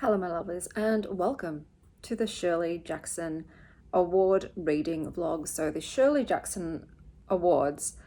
Hello, my lovelies, and welcome to the Shirley Jackson Award reading vlog. So, the Shirley Jackson Awards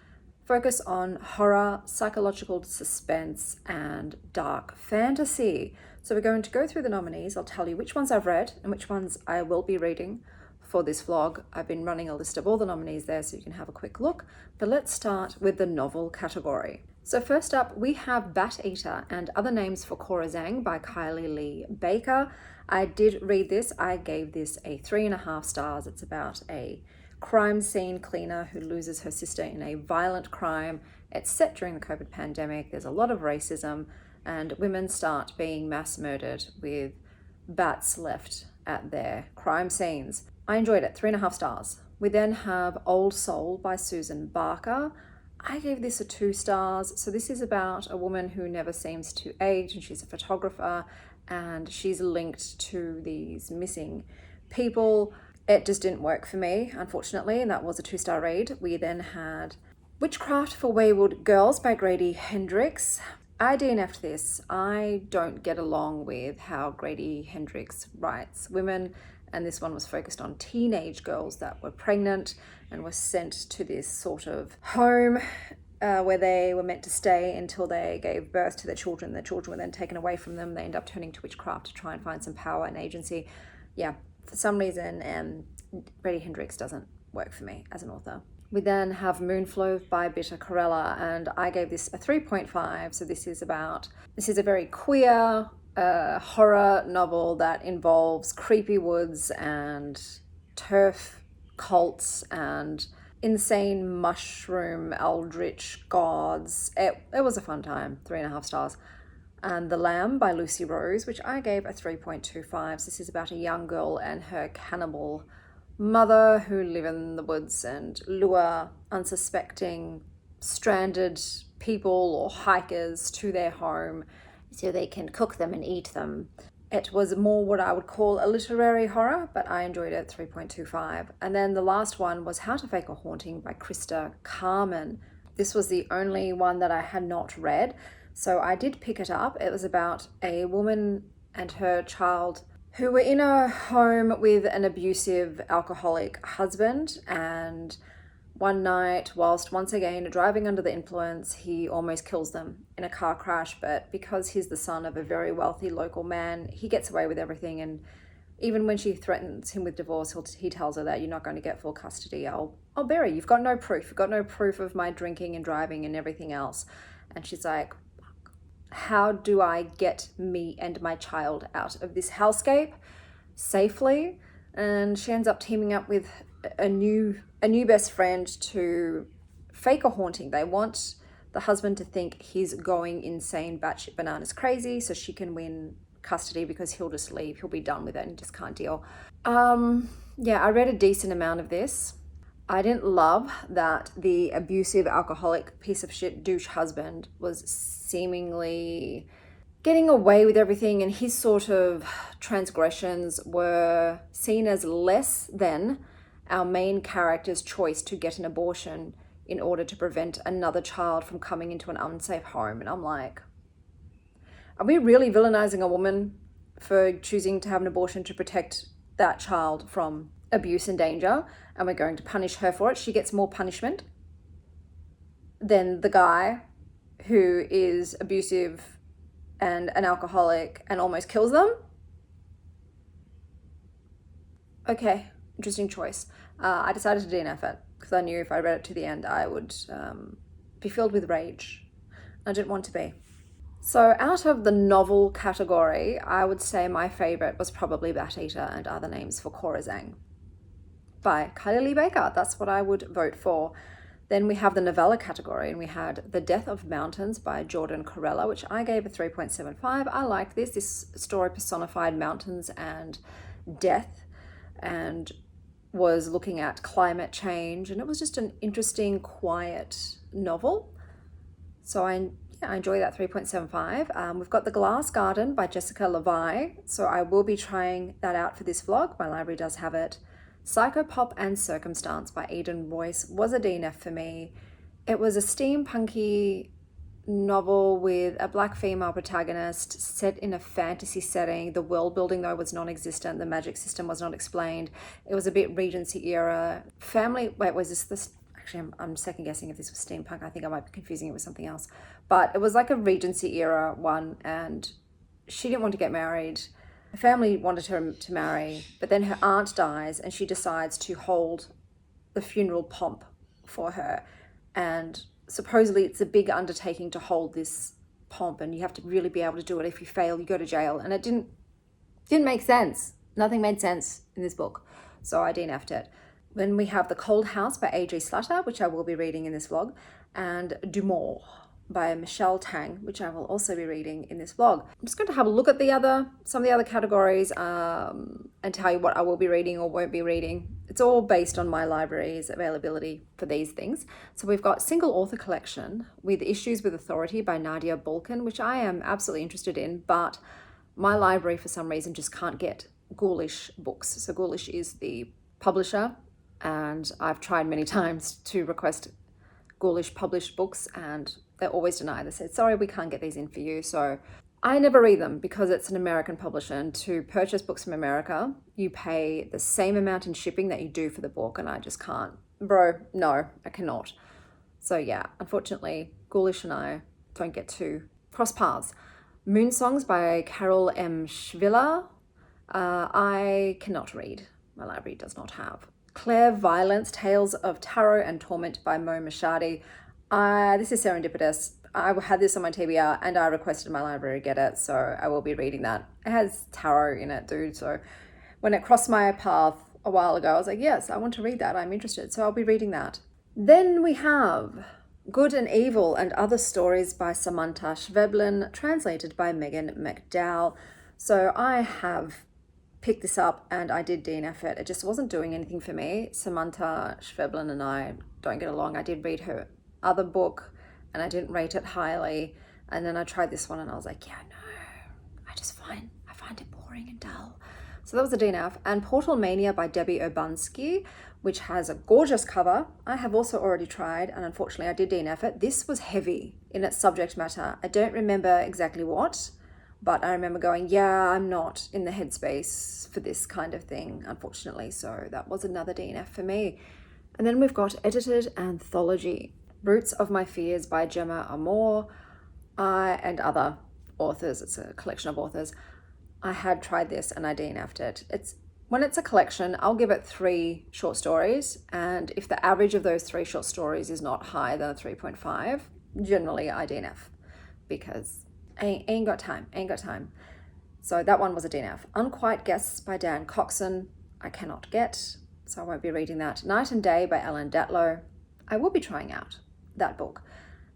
focus on horror, psychological suspense, and dark fantasy. So, we're going to go through the nominees. I'll tell you which ones I've read and which ones I will be reading for this vlog. I've been running a list of all the nominees there so you can have a quick look. But let's start with the novel category. So first up, we have Bat Eater and Other Names for Cora Zhang by Kylie Lee Baker. I did read this. I gave this a 3.5 stars. It's about a crime scene cleaner who loses her sister in a violent crime. It's set during the COVID pandemic. There's a lot of racism and women start being mass murdered with bats left at their crime scenes. I enjoyed it, 3.5 stars. We then have Old Soul by Susan Barker. I gave this a 2 stars. So this is about a woman who never seems to age, and she's a photographer and she's linked to these missing people. It just didn't work for me, unfortunately, and that was a 2-star read. We then had Witchcraft for Wayward Girls by Grady Hendrix. I DNF'd this. I don't get along with how Grady Hendrix writes women, and this one was focused on teenage girls that were pregnant and were sent to this sort of home where they were meant to stay until they gave birth to their children. The children were then taken away from them. They end up turning to witchcraft to try and find some power and agency. Yeah, for some reason, Grady Hendrix doesn't work for me as an author. We then have Moonflow by Bitter Corella, and I gave this a 3.5. So this is a very queer horror novel that involves creepy woods and turf cults and insane mushroom eldritch gods. It was a fun time, 3.5 stars. And The Lamb by Lucy Rose, which I gave a 3.25. So this is about a young girl and her cannibal mother who live in the woods and lure unsuspecting stranded people or hikers to their home so they can cook them and eat them. It was more what I would call a literary horror, but I enjoyed it, 3.25. And then the last one was How to Fake a Haunting by Krista Carmen. This was the only one that I had not read, so I did pick it up. It was about a woman and her child who were in a home with an abusive alcoholic husband, and one night, whilst once again driving under the influence, he almost kills them in a car crash. But because he's the son of a very wealthy local man, he gets away with everything. And even when she threatens him with divorce, he tells her that you're not going to get full custody. I'll bury you. You've got no proof. You've got no proof of my drinking and driving and everything else. And she's like, how do I get me and my child out of this hellscape safely? And she ends up teaming up with a new best friend to fake a haunting. They want the husband to think he's going insane, batshit bananas crazy, so she can win custody because he'll just leave. He'll be done with it and just can't deal. Yeah, I read a decent amount of this. I didn't love that the abusive alcoholic piece of shit douche husband was seemingly getting away with everything, and his sort of transgressions were seen as less than our main character's choice to get an abortion in order to prevent another child from coming into an unsafe home. And I'm like, are we really villainizing a woman for choosing to have an abortion to protect that child from abuse and danger? And we're going to punish her for it. She gets more punishment than the guy who is abusive and an alcoholic and almost kills them. Okay, interesting choice. I decided to DNF it because I knew if I read it to the end, I would be filled with rage. I didn't want to be. So out of the novel category, I would say my favorite was probably Bat Eater and Other Names for Cora Zhang by Kylie Lee Baker. That's what I would vote for. Then we have the novella category, and we had The Death of Mountains by Jordan Corella, which I gave a 3.75. I liked this. This story personified mountains and death and was looking at climate change, and it was just an interesting, quiet novel. So I enjoy that, 3.75. We've got The Glass Garden by Jessica Lévai, so I will be trying that out for this vlog. My library does have it. Psychopop and Circumstance by Eden Royce was a DNF for me. It was a steampunky novel with a black female protagonist set in a fantasy setting. The world building, though, was non-existent. The magic system was not explained. It was a bit Regency era. Was this? Actually, I'm second guessing if this was steampunk. I think I might be confusing it with something else. But it was like a Regency era one, and she didn't want to get married. Her family wanted her to marry, but then her aunt dies and she decides to hold the funeral pomp for her. And supposedly it's a big undertaking to hold this pomp, and you have to really be able to do it. If you fail, you go to jail. And it didn't make sense. Nothing made sense in this book. So I DNF'd it. Then we have The Cold House by A.G. Slatter, which I will be reading in this vlog, and DuMort by Tang, which I will also be reading in this vlog. I'm just going to have a look at some of the other categories and tell you what I will be reading or won't be reading. It's all based on my library's availability for these things. So we've got Single Author Collection with Issues with Authority by Nadia Bulkin, which I am absolutely interested in, but my library for some reason just can't get Ghoulish books. So Ghoulish is the publisher, and I've tried many times to request Ghoulish published books and they always deny. They said, sorry, we can't get these in for you. So I never read them because it's an American publisher, and to purchase books from America, you pay the same amount in shipping that you do for the book, and I just can't. Bro, no, I cannot. So yeah, unfortunately, Ghoulish and I don't get to cross paths. Moon Songs by Carol M. Schwiller. I cannot read. My library does not have. Clairviolence, Tales of Tarot and Torment by Moshaty. This is serendipitous. I had this on my TBR and I requested my library get it, so I will be reading that. It has tarot in it, dude. So when it crossed my path a while ago, I was like, yes, I want to read that. I'm interested. So I'll be reading that. Then we have Good and Evil and Other Stories by Samantha Schweblin, translated by Megan McDowell. So I have picked this up and I did DNF it. It just wasn't doing anything for me. Samantha Schweblin and I don't get along. I did read her other book and I didn't rate it highly. And then I tried this one and I was like, yeah, no, I find it boring and dull. So that was a DNF. And Portal Mania by Debbie Urbanski, which has a gorgeous cover. I have also already tried, and unfortunately I did DNF it. This was heavy in its subject matter. I don't remember exactly what, but I remember going, yeah, I'm not in the headspace for this kind of thing, unfortunately. So that was another DNF for me. And then we've got Edited Anthology, Roots of My Fears by Gemma Amor and other authors. It's a collection of authors. I had tried this and I DNF'd it. When it's a collection, I'll give it 3 short stories. And if the average of those 3 short stories is not higher than a 3.5, generally I DNF because I ain't got time. So that one was a DNF. Unquiet Guests by Dan Coxon, I cannot get, so I won't be reading that. Night and Day by Ellen Datlow, I will be trying out that book.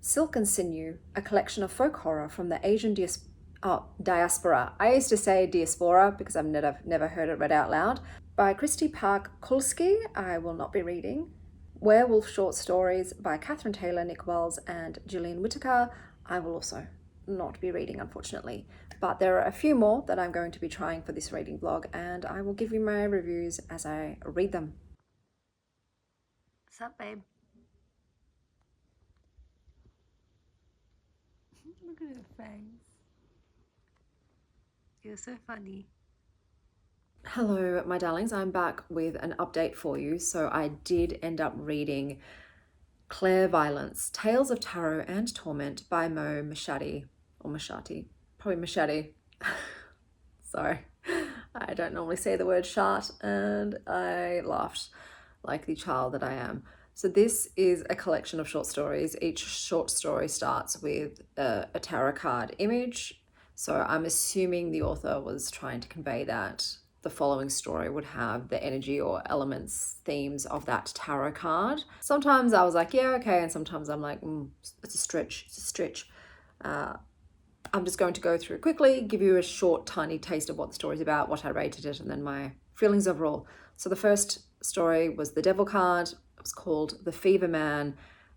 Silk and Sinew, a collection of folk horror from the Asian diaspora. I used to say diaspora because I've never heard it read out loud. By Christy Park Kulski, I will not be reading. Werewolf Short Stories by Catherine Taylor, Nick Wells and Gillian Whitaker, I will also not be reading, unfortunately. But there are a few more that I'm going to be trying for this reading vlog, and I will give you my reviews as I read them. What's up, babe? Look at her face. You're so funny. Hello, my darlings. I'm back with an update for you. So I did end up reading Clairviolence, Tales of Tarot and Torment by Moshaty. Probably Moshaty. Sorry. I don't normally say the word shart and I laughed like the child that I am. So this is a collection of short stories. Each short story starts with a tarot card image. So I'm assuming the author was trying to convey that the following story would have the energy or elements, themes of that tarot card. Sometimes I was like, yeah, okay. And sometimes I'm like, it's a stretch. I'm just going to go through quickly, give you a short, tiny taste of what the story's about, what I rated it, and then my feelings overall. So the first story was the Devil card. It was called The Fever Man,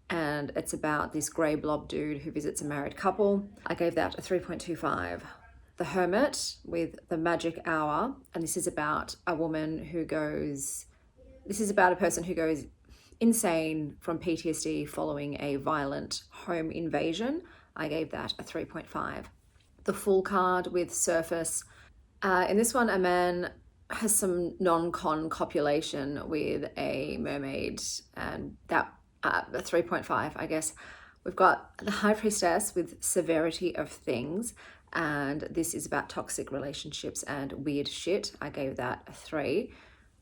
and it's about this grey blob dude who visits a married couple. I gave that a 3.25. The Hermit with The Magic Hour, and this is about a person who goes insane from PTSD following a violent home invasion. I gave that a 3.5. The full card with Surface. In this one, a man has some non-con copulation with a mermaid, and that a 3.5, I guess. We've got the High Priestess with Severity of Things, and this is about toxic relationships and weird shit. I gave that a 3.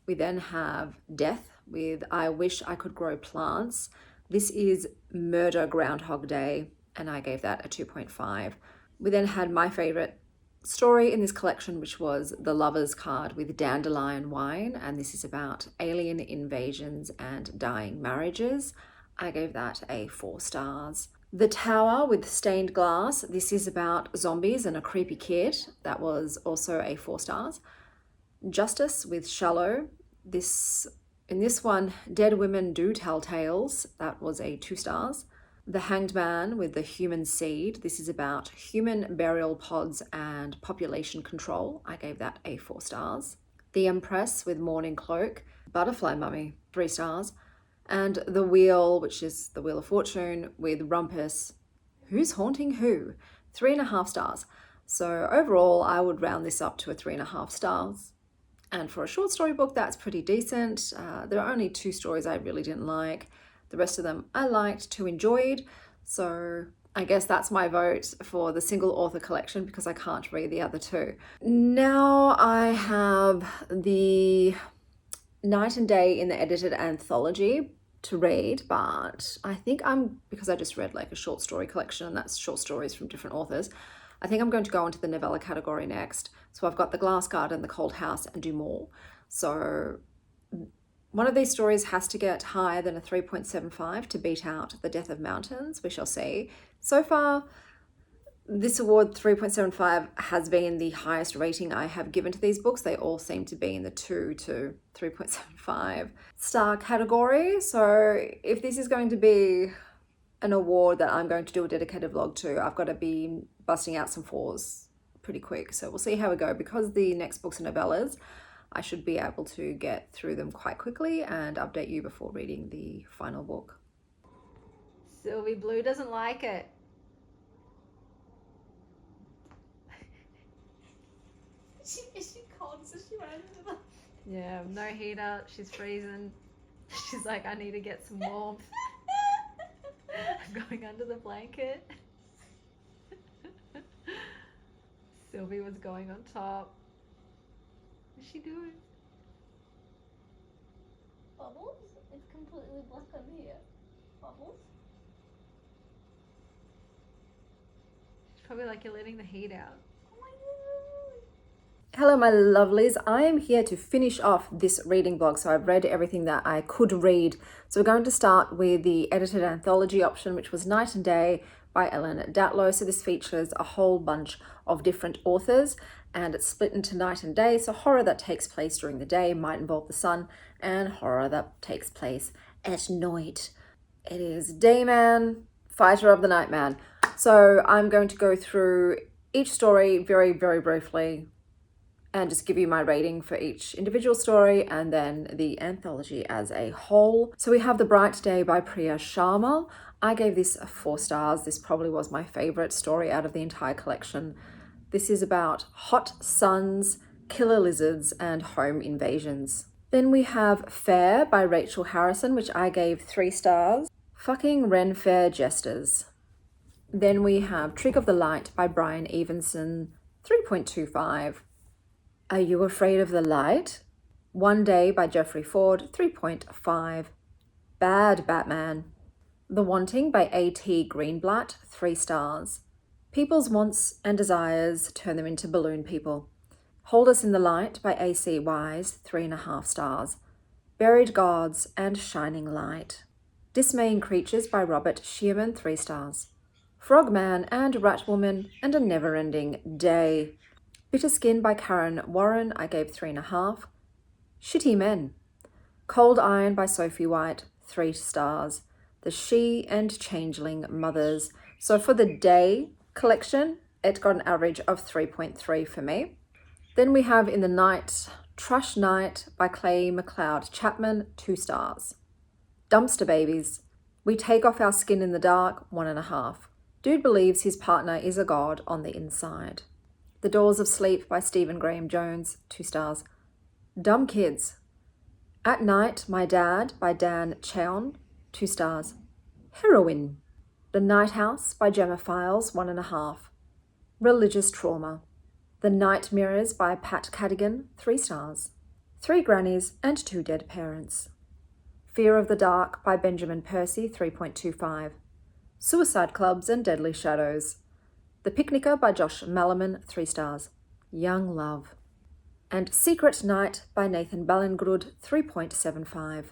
We then have Death with I Wish I Could Grow Plants. This is Murder Groundhog Day, and I gave that a 2.5. We then had my favorite story in this collection, which was the Lovers card with Dandelion Wine, and this is about alien invasions and dying marriages. I gave that a 4 stars. The Tower with Stained Glass. This is about zombies and a creepy kid. That was also a 4 stars. Justice with Shallow. In this one, Dead Women Do Tell Tales. That was a 2 stars. The Hanged Man with the Human Seed. This is about human burial pods and population control. I gave that a 4 stars. The Empress with Mourning Cloak. Butterfly Mummy, 3 stars. And The Wheel, which is the Wheel of Fortune, with Rumpus. Who's haunting who? 3.5 stars. So overall, I would round this up to a 3.5 stars. And for a short story book, that's pretty decent. There are only 2 stories I really didn't like. The rest of them I liked, 2 enjoyed. So I guess that's my vote for the single author collection because I can't read the other 2. Now I have the Night and Day in the edited anthology to read, but I think because I just read like a short story collection and that's short stories from different authors, I think I'm going to go into the novella category next. So I've got The Glass Garden, The Cold House, and DuMort. So one of these stories has to get higher than a 3.75 to beat out The Death of Mountains. We shall see. So far, this award 3.75 has been the highest rating I have given to these books. They all seem to be in the 2 to 3.75 star category. So if this is going to be an award that I'm going to do a dedicated vlog to, I've got to be busting out some 4s pretty quick. So we'll see how we go. Because the next books are novellas, I should be able to get through them quite quickly and update you before reading the final book. Sylvie Blue doesn't like it. Is she cold? So she went into the... Yeah, no heater. She's freezing. She's like, I need to get some warmth. I'm going under the blanket. Sylvie was going on top. What's she doing? Bubbles? It's completely black on here. Bubbles? She's probably like, you're letting the heat out. Oh my god. Hello my lovelies, I am here to finish off this reading vlog. So I've read everything that I could read. So we're going to start with the edited anthology option, which was Night and Day by Ellen Datlow. So this features a whole bunch of different authors and it's split into night and day. So horror that takes place during the day might involve the sun, and horror that takes place at night. It is Dayman, Fighter of the Nightman. So I'm going to go through each story very, very briefly and just give you my rating for each individual story and then the anthology as a whole. So we have The Bright Day by Priya Sharma. I gave this 4 stars. This probably was my favorite story out of the entire collection. This is about hot suns, killer lizards, and home invasions. Then we have Fair by Rachel Harrison, which I gave 3 stars. Fucking Ren Fair Jesters. Then we have Trick of the Light by Brian Evenson, 3.25. Are You Afraid of the Light? One Day by Jeffrey Ford, 3.5. Bad Batman. The Wanting by A.T. Greenblatt, 3 stars. People's wants and desires turn them into balloon people. Hold Us in the Light by A.C. Wise, 3.5 stars. Buried Gods and Shining Light. Dismaying Creatures by Robert Shearman, 3 stars. Frogman and Ratwoman and A Never-Ending Day. Bitter Skin by Karen Warren, I gave 3.5. Shitty Men. Cold Iron by Sophie White, 3 stars. The She and Changeling Mothers. So for the day collection, it got an average of 3.3 for me. Then we have In the Night, Trash Night by Clay McLeod Chapman, 2 stars. Dumpster Babies. We Take Off Our Skin in the Dark, 1.5. Dude believes his partner is a god on the inside. The Doors of Sleep by Stephen Graham Jones, 2 stars. Dumb Kids. At Night, My Dad by Dan Cheon, 2 stars. Heroine. The Night House by Gemma Files, 1.5. Religious Trauma. The Night Mirrors by Pat Cadigan, 3 stars. 3 Grannies and 2 Dead Parents. Fear of the Dark by Benjamin Percy, 3.25. Suicide Clubs and Deadly Shadows. The Picnicker by Josh Malaman, 3 stars. Young Love. And Secret Night by Nathan Ballingrud, 3.75.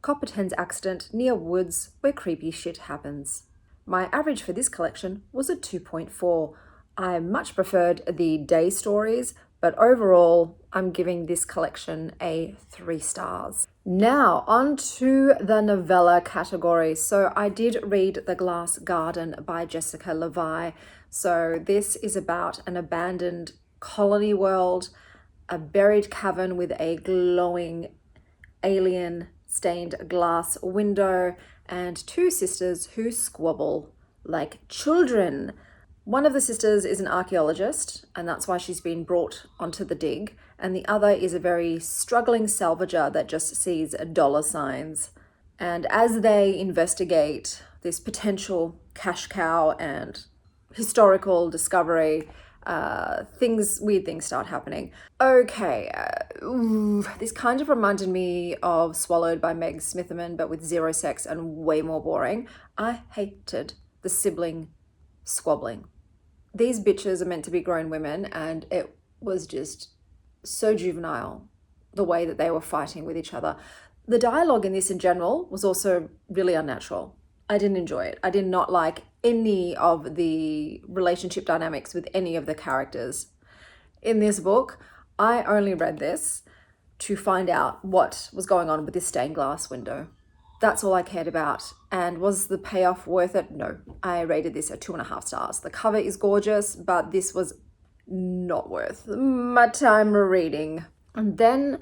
Copperton's Accident near woods where creepy shit happens. My average for this collection was a 2.4. I much preferred the day stories, but overall I'm giving this collection a 3 stars. Now on to the novella category. So I did read The Glass Garden by Jessica Lévai. So this is about an abandoned colony world, a buried cavern with a glowing alien stained glass window, and 2 sisters who squabble like children. One of the sisters is an archaeologist, and that's why she's been brought onto the dig, and the other is a very struggling salvager that just sees dollar signs. And as they investigate this potential cash cow and historical discovery, weird things start happening. Okay, this kind of reminded me of Swallowed by Meg Smitherman, but with 0 sex and way more boring. I hated the sibling squabbling. These bitches are meant to be grown women, and it was just so juvenile, the way that they were fighting with each other. The dialogue in this in general was also really unnatural. I didn't enjoy it. I did not like any of the relationship dynamics with any of the characters. In this book, I only read this to find out what was going on with this stained glass window. That's all I cared about. And was the payoff worth it? No. I rated this at 2.5 stars. The cover is gorgeous, but this was not worth my time reading. And then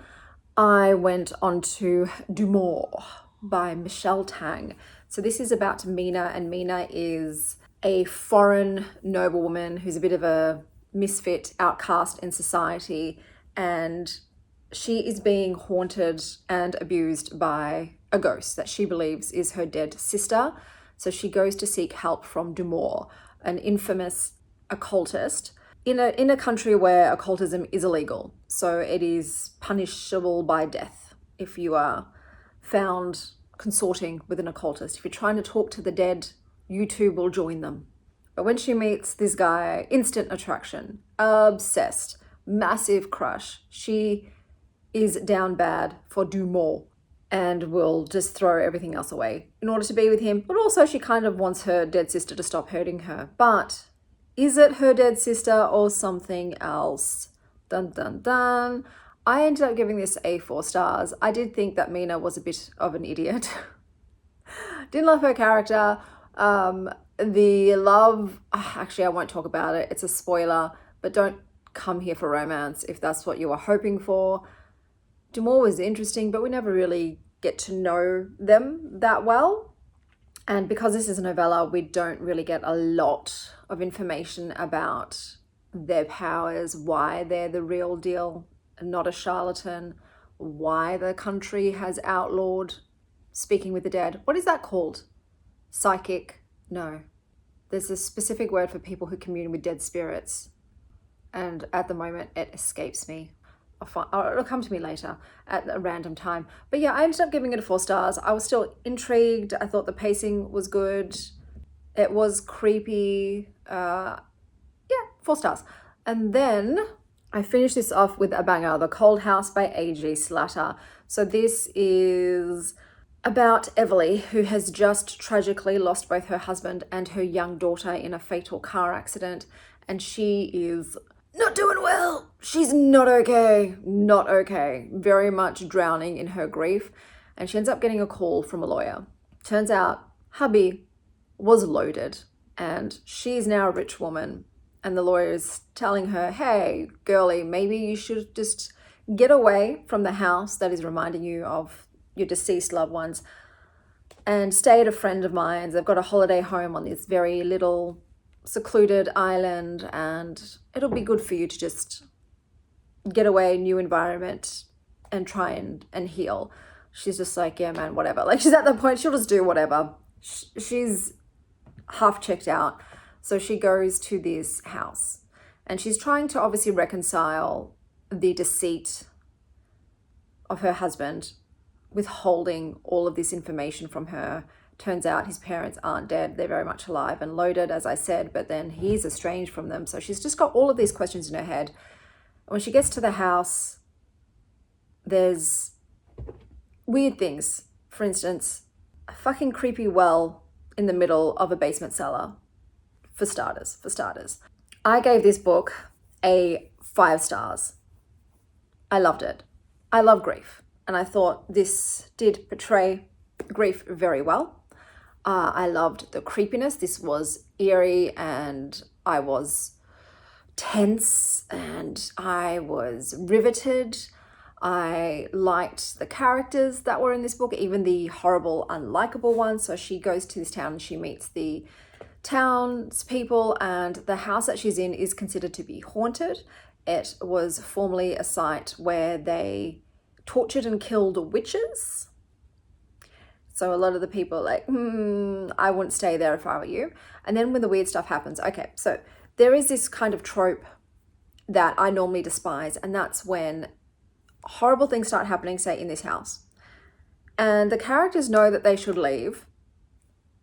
I went on to DuMort by Michelle Tang. So this is about Mina, and Mina is a foreign noblewoman who's a bit of a misfit, outcast in society, and she is being haunted and abused by a ghost that she believes is her dead sister. So she goes to seek help from DuMort, an infamous occultist, in a country where occultism is illegal. So it is punishable by death if you are found consorting with an occultist. If you're trying to talk to the dead, you too will join them. But when she meets this guy, instant attraction, obsessed, massive crush. She is down bad for DuMort and will just throw everything else away in order to be with him. But also she kind of wants her dead sister to stop hurting her. But is it her dead sister or something else? Dun dun dun. I ended up giving this a 4 stars. I did think that Mina was a bit of an idiot. Didn't love her character. The love, actually I won't talk about it. It's a spoiler, but don't come here for romance if that's what you were hoping for. DuMort was interesting, but we never really get to know them that well. And because this is a novella, we don't really get a lot of information about their powers, why they're the real deal, not a charlatan, why the country has outlawed speaking with the dead. What is that called? Psychic? No. There's a specific word for people who commune with dead spirits. And at the moment, it escapes me. It'll come to me later at a random time. But yeah, I ended up giving it a 4 stars. I was still intrigued. I thought the pacing was good. It was creepy. 4 stars. And then I finished this off with a banger, The Cold House by A.G. Slatter. So this is about Everly, who has just tragically lost both her husband and her young daughter in a fatal car accident. And she is not doing well. She's not okay. Not okay. Very much drowning in her grief. And she ends up getting a call from a lawyer. Turns out hubby was loaded and she's now a rich woman. And the lawyer is telling her, hey, girlie, maybe you should just get away from the house that is reminding you of your deceased loved ones and stay at a friend of mine's. They've got a holiday home on this very little secluded island, and it'll be good for you to just get away, new environment, and try and heal. She's just like, yeah, man, whatever. Like, she's at the point, she'll just do whatever. She's half checked out. So she goes to this house, and she's trying to obviously reconcile the deceit of her husband withholding all of this information from her. Turns out his parents aren't dead. They're very much alive and loaded, as I said, but then he's estranged from them. So she's just got all of these questions in her head. When she gets to the house, there's weird things. For instance, a fucking creepy well in the middle of a basement cellar. For starters. I gave this book a 5 stars. I loved it. I love grief, and I thought this did portray grief very well. I loved the creepiness. This was eerie, and I was tense, and I was riveted. I liked the characters that were in this book, even the horrible, unlikable ones. So she goes to this town and she meets the townspeople, and the house that she's in is considered to be haunted. It was formerly a site where they tortured and killed witches. So a lot of the people are like, I wouldn't stay there if I were you. And then when the weird stuff happens, okay, so there is this kind of trope that I normally despise, and that's when horrible things start happening, say, in this house. And the characters know that they should leave,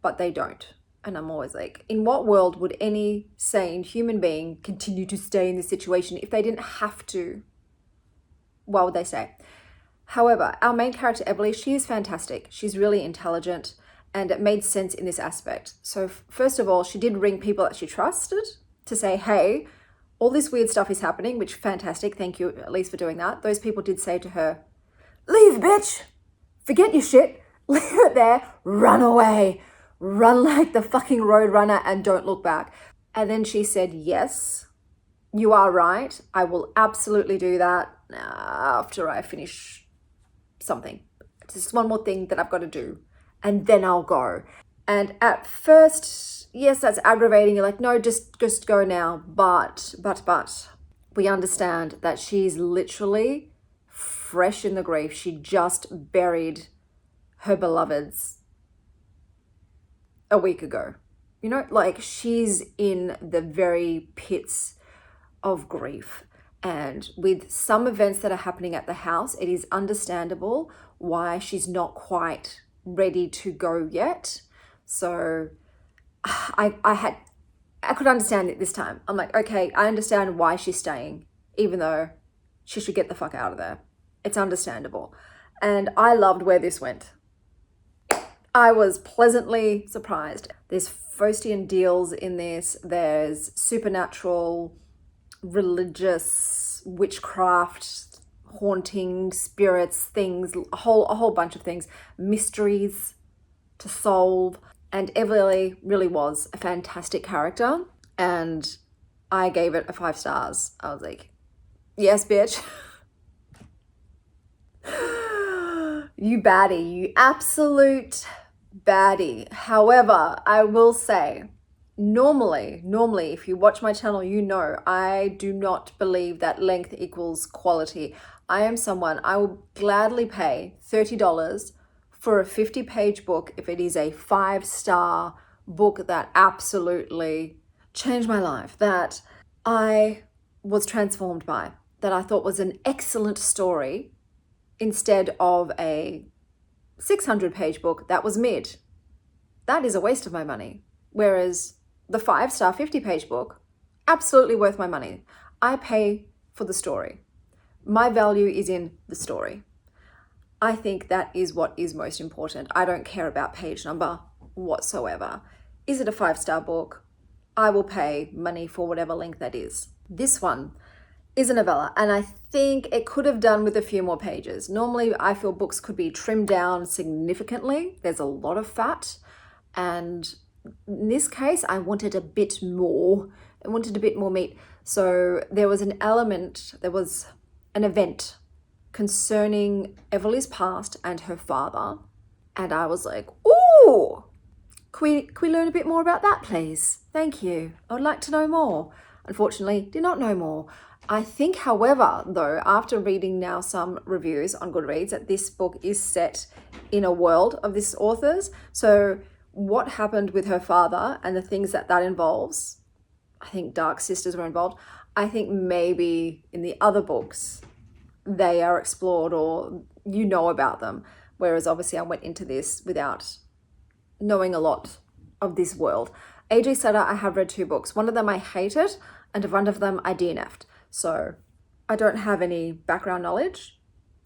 but they don't. And I'm always like, in what world would any sane human being continue to stay in this situation if they didn't have to? Why would they stay? However, our main character, Emily, she is fantastic. She's really intelligent, and it made sense in this aspect. So first of all, she did ring people that she trusted to say, hey, all this weird stuff is happening, which fantastic. Thank you at least for doing that. Those people did say to her, leave, bitch. Forget your shit. Leave it there. Run away. Run like the fucking road runner and don't look back. And then she said, yes, you are right. I will absolutely do that after I finish something. It's just one more thing that I've got to do, and then I'll go. And at first, yes, that's aggravating. You're like, no, just go now. But we understand that she's literally fresh in the grief. She just buried her beloveds a week ago. You know, like, she's in the very pits of grief. And with some events that are happening at the house, it is understandable why she's not quite ready to go yet. So I could understand it this time. I'm like, okay, I understand why she's staying, even though she should get the fuck out of there. It's understandable. And I loved where this went. I was pleasantly surprised. There's Faustian deals in this. There's supernatural, religious, witchcraft, haunting, spirits, things, a whole bunch of things, mysteries to solve. And Emily really was a fantastic character, and I gave it a 5 stars. I was like, yes, bitch. You baddie, you absolute baddie. However, I will say, normally, if you watch my channel, you know I do not believe that length equals quality. I am someone, I will gladly pay $30 for a 50-page book if it is a 5-star book that absolutely changed my life, that I was transformed by, that I thought was an excellent story, instead of a 600-page book that was mid. That is a waste of my money. Whereas the 5-star 50-page book, absolutely worth my money. I pay for the story. My value is in the story. I think that is what is most important. I don't care about page number whatsoever. Is it a 5-star book? I will pay money for whatever length that is. This one is a novella, and I think it could have done with a few more pages. Normally, I feel books could be trimmed down significantly. There's a lot of fat, and in this case, I wanted a bit more. I wanted a bit more meat. So there was an event concerning Everly's past and her father, and I was like, ooh, Can we learn a bit more about that, please? Thank you. I would like to know more. Unfortunately, did not know more. I think, however, though, after reading now some reviews on Goodreads, that this book is set in a world of this author's. So what happened with her father and the things that involves, I think Dark Sisters were involved. I think maybe in the other books, they are explored or you know about them. Whereas obviously I went into this without knowing a lot of this world. A.J. Slatter, I have read 2 books. One of them I hated and one of them I DNF'd. So I don't have any background knowledge,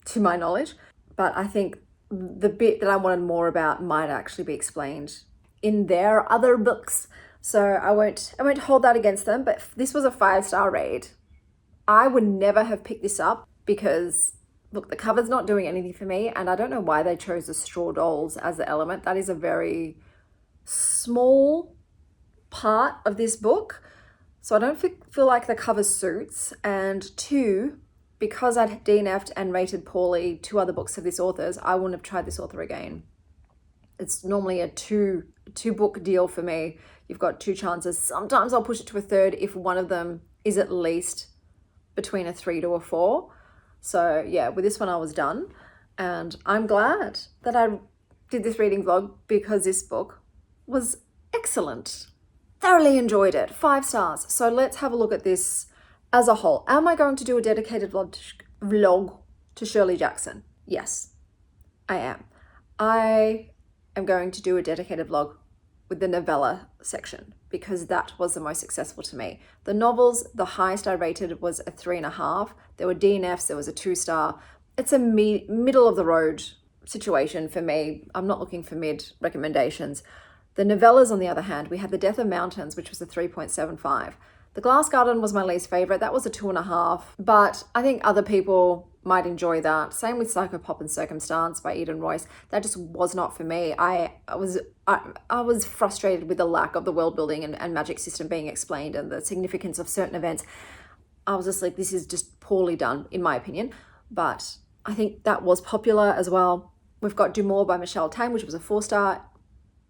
to my knowledge, but I think the bit that I wanted more about might actually be explained in their other books. So I won't hold that against them, but this was a 5-star read. I would never have picked this up because, look, the cover's not doing anything for me, and I don't know why they chose the straw dolls as the element. That is a very small part of this book. So I don't feel like the cover suits. And 2, because I'd DNF'd and rated poorly 2 other books of this author's, I wouldn't have tried this author again. It's normally a two book deal for me. You've got 2 chances. Sometimes I'll push it to a 3rd if one of them is at least between a 3 to a 4. So yeah, with this one I was done. And I'm glad that I did this reading vlog because this book was excellent. Thoroughly enjoyed it. 5 stars. So let's have a look at this as a whole. Am I going to do a dedicated vlog to Shirley Jackson? Yes, I am. I am going to do a dedicated vlog with the novella section because that was the most successful to me. The novels, the highest I rated was a 3.5. There were DNFs, there was a 2-star. It's a middle of the road situation for me. I'm not looking for mid recommendations. The novellas, on the other hand, we had The Death of Mountains, which was a 3.75. The Glass Garden was my least favorite. That was a 2.5, but I think other people might enjoy that. Same with Psychopop and Circumstance by Eden Royce. That just was not for me. I was frustrated with the lack of the world building and magic system being explained and the significance of certain events. I was just like, this is just poorly done, in my opinion. But I think that was popular as well. We've got DuMort by Tang, which was a 4-star,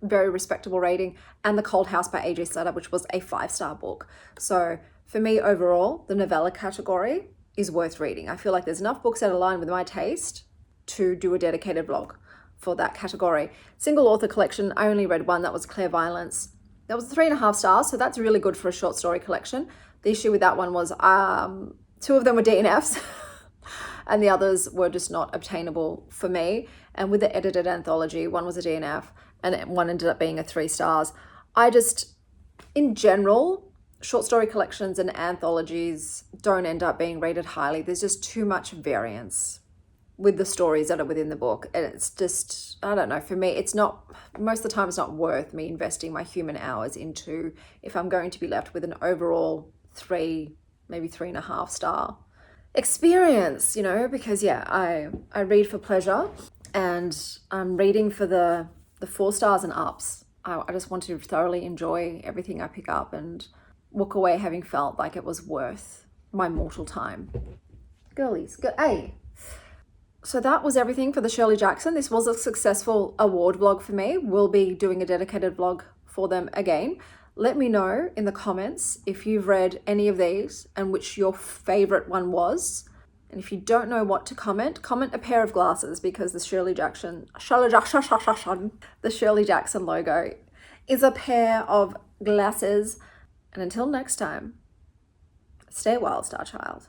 very respectable rating, and The Cold House by A.J. Slatter, which was a 5-star book. So for me overall, the novella category is worth reading. I feel like there's enough books that align with my taste to do a dedicated vlog for that category. Single author collection, I only read one, that was Clairviolence. That was 3.5 stars, so that's really good for a short story collection. The issue with that one was 2 of them were DNFs and the others were just not obtainable for me. And with the edited anthology, one was a DNF and one ended up being a 3 stars. I just, in general, short story collections and anthologies don't end up being rated highly. There's just too much variance with the stories that are within the book. And it's just, I don't know, for me, it's not, most of the time it's not worth me investing my human hours into if I'm going to be left with an overall 3, maybe 3.5 star experience, you know, because yeah, I read for pleasure and I'm reading for the 4 stars and ups. I just want to thoroughly enjoy everything I pick up and walk away having felt like it was worth my mortal time. Girlies, hey. So that was everything for the Shirley Jackson. This was a successful award vlog for me. We'll be doing a dedicated vlog for them again. Let me know in the comments if you've read any of these and which your favorite one was. And if you don't know what to comment a pair of glasses because the Shirley Jackson logo is a pair of glasses. And until next time, stay wild, Star Child.